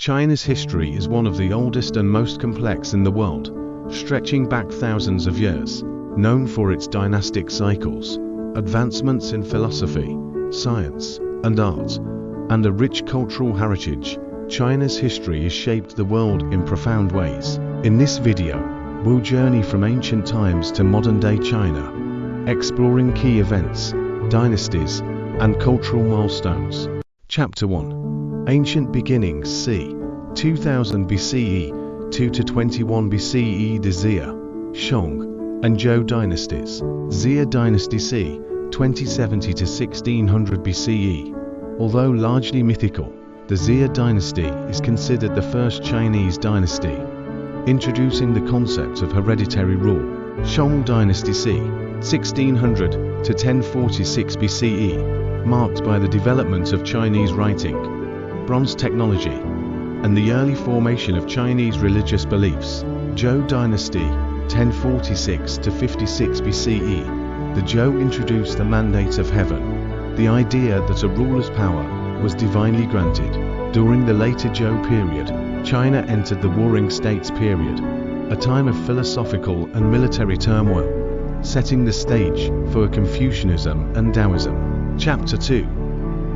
China's history is one of the oldest and most complex in the world, stretching back thousands of years. Known for its dynastic cycles, advancements in philosophy, science, and art, and a rich cultural heritage, China's history has shaped the world in profound ways. In this video, we'll journey from ancient times to modern-day China, exploring key events, dynasties, and cultural milestones. Chapter 1. Ancient Beginnings c. 2000 BCE, 2 to 21 BCE. The Xia, Shang, and Zhou dynasties. Xia dynasty c. 2070 to 1600 BCE. Although largely mythical, the Xia dynasty is considered the first Chinese dynasty, introducing the concept of hereditary rule. Shang dynasty c. 1600 to 1046 BCE, marked by the development of Chinese writing, bronze technology, and the early formation of Chinese religious beliefs. Zhou dynasty 1046 to 56 BCE. The Zhou introduced the mandate of heaven, the idea that a ruler's power was divinely granted. During the later Zhou period, China entered the Warring States period, a time of philosophical and military turmoil, setting the stage for Confucianism and Taoism. Chapter 2.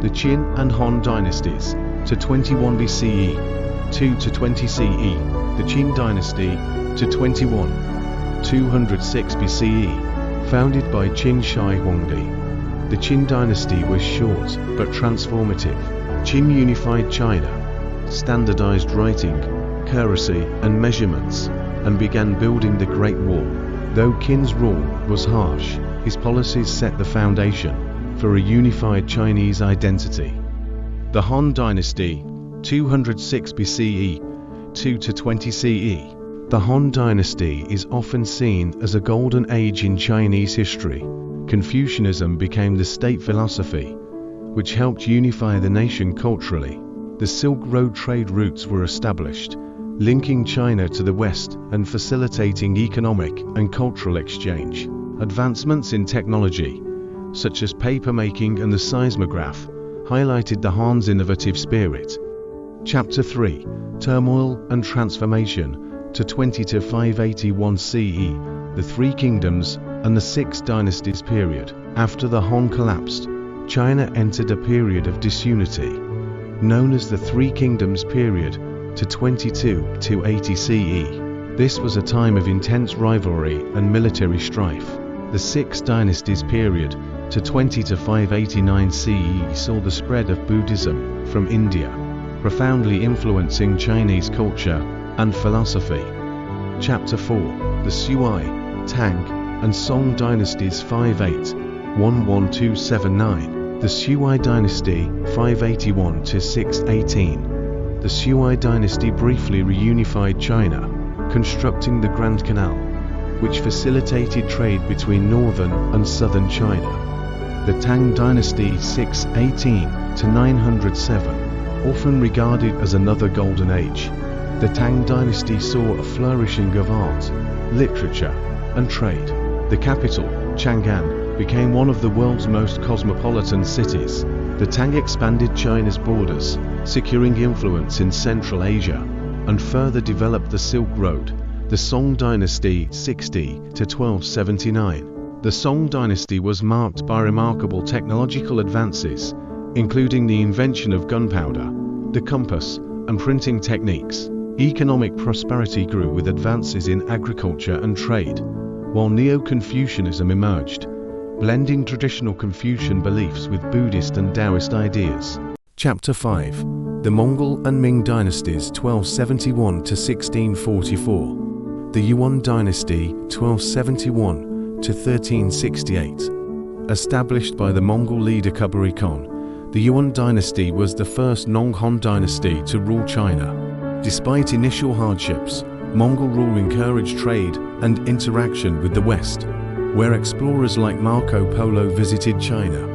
The Qing and Han dynasties, to 21 BCE, 2 to 20 CE. The Qing dynasty, to 206 BCE, founded by Qin Shi Huangdi. The Qin dynasty was short but transformative. Qin unified China, standardized writing, currency, and measurements, and began building the Great Wall. Though Qin's rule was harsh, his policies set the foundation for a unified Chinese identity. The Han dynasty, 206 BCE, 2 to 20 CE. The Han dynasty is often seen as a golden age in Chinese history. Confucianism became the state philosophy, which helped unify the nation culturally. The Silk Road trade routes were established, linking China to the West and facilitating economic and cultural exchange. Advancements in technology, such as papermaking and the seismograph, highlighted the Han's innovative spirit. Chapter 3. Turmoil and Transformation, to 20 to 581 CE. The Three Kingdoms and the Six Dynasties period. After the Han collapsed, China entered a period of disunity, known as the Three Kingdoms period, to 22 to 80 CE. This was a time of intense rivalry and military strife. The Six Dynasties period, to 20 to 589 CE, saw the spread of Buddhism from India, profoundly influencing Chinese culture and philosophy. Chapter 4. The Sui, Tang, and Song dynasties 58-11279. The Sui dynasty 581 to 618. The Sui dynasty briefly reunified China, constructing the Grand Canal, which facilitated trade between northern and southern China. The Tang dynasty 618 to 907, often regarded as another golden age. The Tang dynasty saw a flourishing of art, literature, and trade. The capital, Chang'an, became one of the world's most cosmopolitan cities. The Tang expanded China's borders, securing influence in Central Asia, and further developed the Silk Road. The Song dynasty 60 to 1279. The Song dynasty was marked by remarkable technological advances, including the invention of gunpowder, the compass, and printing techniques. Economic prosperity grew with advances in agriculture and trade, while Neo-Confucianism emerged, blending traditional Confucian beliefs with Buddhist and Taoist ideas. Chapter 5. The Mongol and Ming Dynasties 1271 to 1644. The Yuan Dynasty 1271 to 1368. Established by the Mongol leader Kublai Khan, the Yuan Dynasty was the first non-Han dynasty to rule China. Despite initial hardships, Mongol rule encouraged trade and interaction with the West, where explorers like Marco Polo visited China.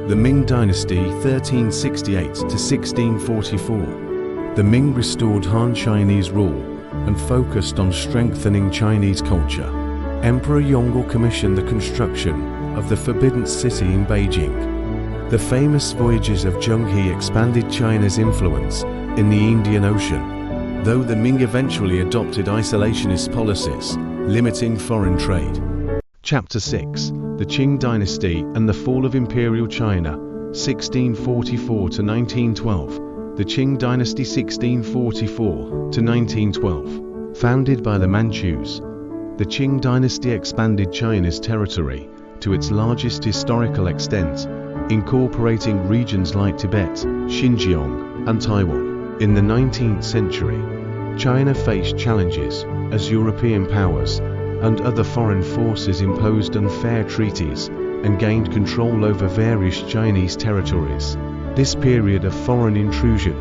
The Ming Dynasty 1368 to 1644. The Ming restored Han Chinese rule and focused on strengthening Chinese culture. Emperor Yongle commissioned the construction of the Forbidden City in Beijing, The famous voyages of Zhou He expanded China's influence in the Indian Ocean, though the Ming eventually adopted isolationist policies, limiting foreign trade. Chapter 6: The Qing Dynasty and the Fall of Imperial China, 1644 to 1912. The Qing Dynasty 1644 to 1912. Founded by the Manchus, the Qing Dynasty expanded China's territory to its largest historical extent, incorporating regions like Tibet, Xinjiang, and Taiwan. In the 19th century, China faced challenges as European powers and other foreign forces imposed unfair treaties and gained control over various Chinese territories. This period of foreign intrusion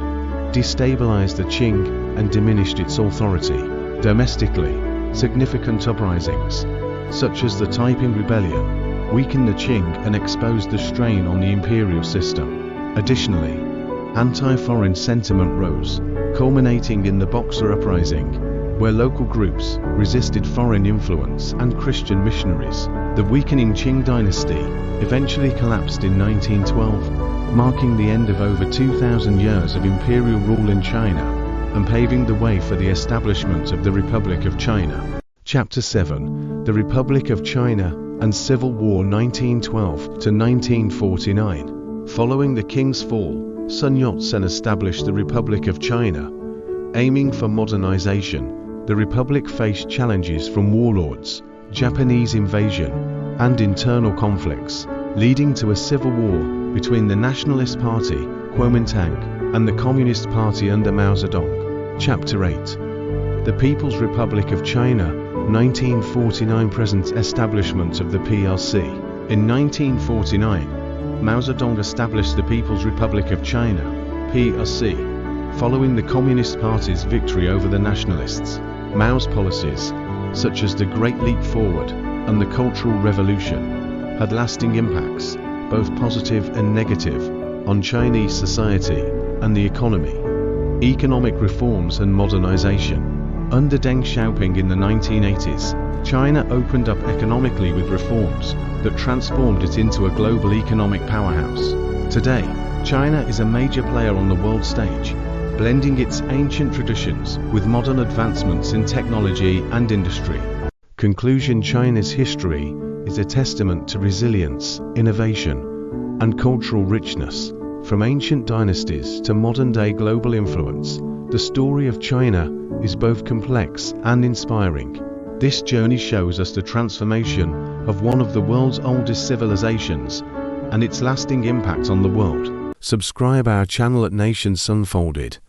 destabilized the Qing and diminished its authority. Domestically, significant uprisings, such as the Taiping Rebellion, weakened the Qing and exposed the strain on the imperial system. Additionally, anti-foreign sentiment rose, culminating in the Boxer Uprising, where local groups resisted foreign influence and Christian missionaries. The weakening Qing dynasty eventually collapsed in 1912, marking the end of over 2,000 years of imperial rule in China and paving the way for the establishment of the Republic of China. Chapter 7: The Republic of China and Civil War 1912 to 1949. Following the Qing's fall, Sun Yat-sen established the Republic of China. Aiming for modernization, the Republic faced challenges from warlords, Japanese invasion, and internal conflicts, leading to a civil war between the Nationalist Party, Kuomintang, and the Communist Party under Mao Zedong. Chapter 8: The People's Republic of China, 1949. Present establishment of the PRC. In 1949, Mao Zedong established the People's Republic of China, PRC, following the Communist Party's victory over the Nationalists. Mao's policies, such as the Great Leap Forward and the Cultural Revolution, had lasting impacts, both positive and negative, on Chinese society and the economy. Economic reforms and modernization. Under Deng Xiaoping in the 1980s, China opened up economically with reforms that transformed it into a global economic powerhouse. Today, China is a major player on the world stage, blending its ancient traditions with modern advancements in technology and industry. Conclusion: China's history is a testament to resilience, innovation, and cultural richness. From ancient dynasties to modern-day global influence, the story of China is both complex and inspiring. This journey shows us the transformation of one of the world's oldest civilizations and its lasting impact on the world. Subscribe our channel at Nations Unfolded.